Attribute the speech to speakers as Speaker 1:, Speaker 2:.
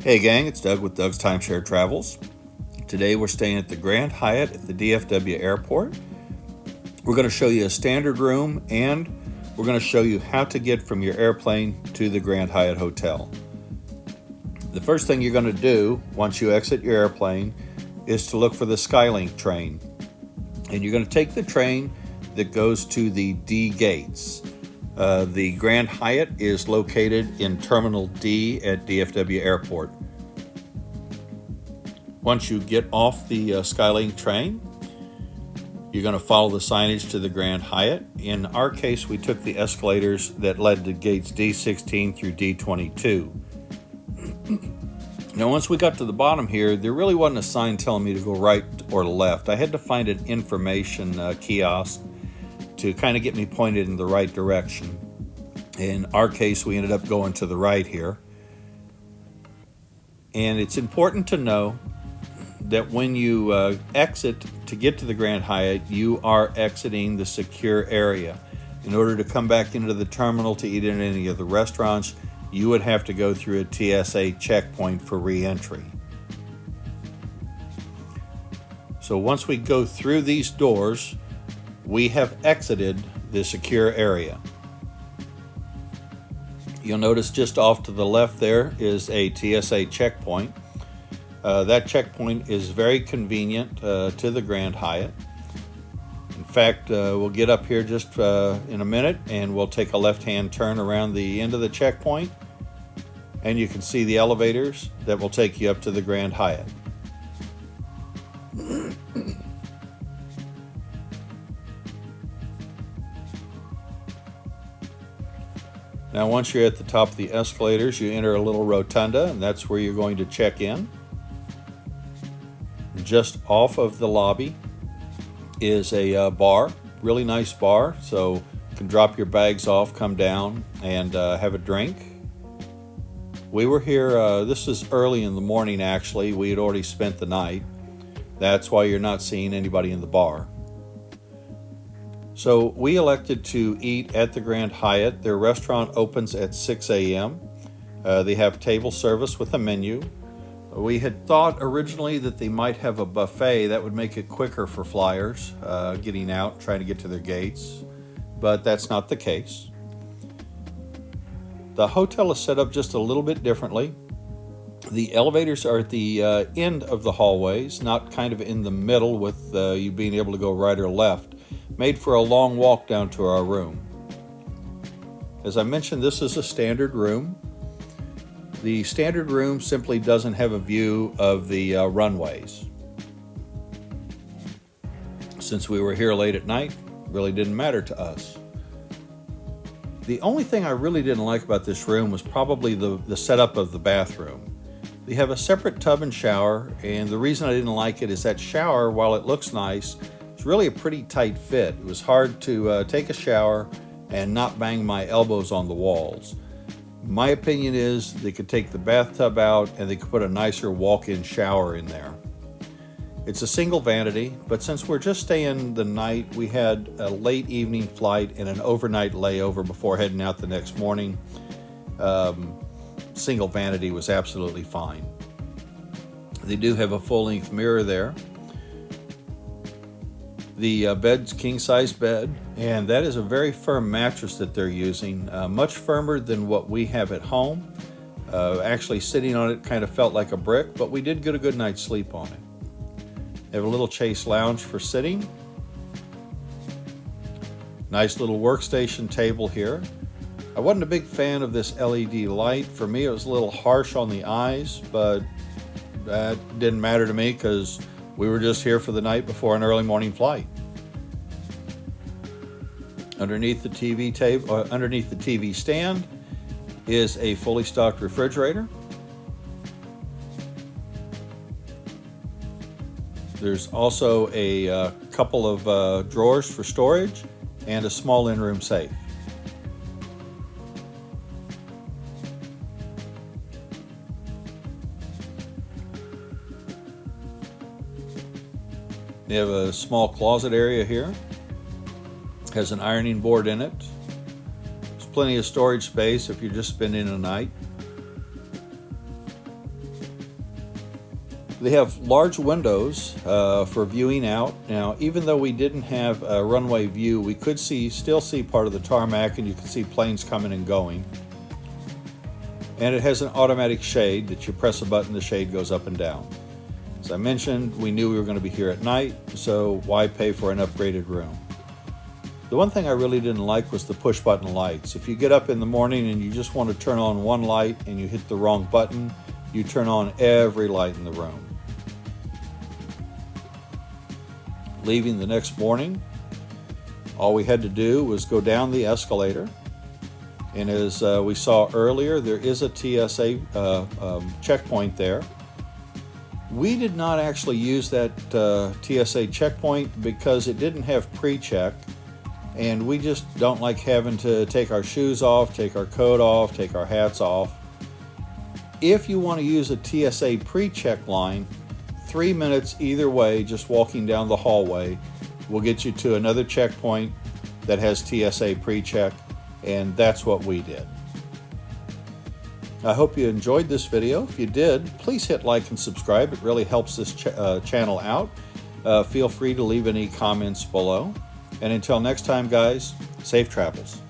Speaker 1: Hey gang, it's Doug with Doug's Timeshare Travels. Today we're staying at the Grand Hyatt at the DFW airport. We're going to show you a standard room and we're going to show you how to get from your airplane to the Grand Hyatt Hotel. The first thing you're going to do once you exit your airplane is to look for the Skylink train. And you're going to take the train that goes to the D gates. The Grand Hyatt is located in Terminal D at DFW Airport. Once you get off the Skylink train, you're going to follow the signage to the Grand Hyatt. In our case, we took the escalators that led to gates D16 through D22. Now, once we got to the bottom here, there really wasn't a sign telling me to go right or left. I had to find an information kiosk to kind of get me pointed in the right direction. In our case, we ended up going to the right here. And it's important to know that when you exit to get to the Grand Hyatt, you are exiting the secure area. In order to come back into the terminal to eat in any of the restaurants, you would have to go through a TSA checkpoint for re-entry. So once we go through these doors, we have exited the secure area. You'll notice just off to the left there is a TSA checkpoint. That checkpoint is very convenient to the Grand Hyatt. In fact, we'll get up here just in a minute and we'll take a left-hand turn around the end of the checkpoint and you can see the elevators that will take you up to the Grand Hyatt. Now, once you're at the top of the escalators, you enter a little rotunda, and that's where you're going to check in. Just off of the lobby is a bar, really nice bar, so you can drop your bags off, come down, and have a drink. We were here, this is early in the morning actually, we had already spent the night. That's why you're not seeing anybody in the bar. So we elected to eat at the Grand Hyatt. Their restaurant opens at 6 a.m. They have table service with a menu. We had thought originally that they might have a buffet that would make it quicker for flyers getting out, trying to get to their gates, but that's not the case. The hotel is set up just a little bit differently. The elevators are at the end of the hallways, not kind of in the middle with you being able to go right or left. Made for a long walk down to our room. As I mentioned, this is a standard room. The standard room simply doesn't have a view of the runways. Since we were here late at night, it really didn't matter to us. The only thing I really didn't like about this room was probably the setup of the bathroom. They have a separate tub and shower, and the reason I didn't like it is that shower, while it looks nice, it's really a pretty tight fit. It was hard to take a shower and not bang my elbows on the walls. My opinion is they could take the bathtub out and they could put a nicer walk-in shower in there. It's a single vanity, but since we're just staying the night, we had a late evening flight and an overnight layover before heading out the next morning. Single vanity was absolutely fine. They do have a full-length mirror there. The bed's king-size bed, and that is a very firm mattress that they're using, much firmer than what we have at home. Actually, sitting on it kind of felt like a brick, but we did get a good night's sleep on it. They have a little chase lounge for sitting. Nice little workstation table here. I wasn't a big fan of this LED light. For me, it was a little harsh on the eyes, but that didn't matter to me because we were just here for the night before an early morning flight. Underneath the TV stand is a fully stocked refrigerator. There's also a couple of drawers for storage and a small in-room safe. They have a small closet area here. Has an ironing board in it. There's plenty of storage space if you're just spending a night. They have large windows for viewing out. Now, even though we didn't have a runway view, we could still see part of the tarmac, and you can see planes coming and going. And it has an automatic shade that you press a button, the shade goes up and down. As I mentioned, we knew we were going to be here at night, so why pay for an upgraded room? The one thing I really didn't like was the push button lights. If you get up in the morning and you just want to turn on one light and you hit the wrong button, you turn on every light in the room. Leaving the next morning, all we had to do was go down the escalator. And as we saw earlier, there is a TSA checkpoint there. We did not actually use that TSA checkpoint because it didn't have pre-check, and we just don't like having to take our shoes off, take our coat off, take our hats off. If you want to use a TSA pre-check line, 3 minutes either way, just walking down the hallway, will get you to another checkpoint that has TSA pre-check. And that's what we did. I hope you enjoyed this video. If you did, please hit like and subscribe. It really helps this channel out. Feel free to leave any comments below. And until next time, guys, safe travels.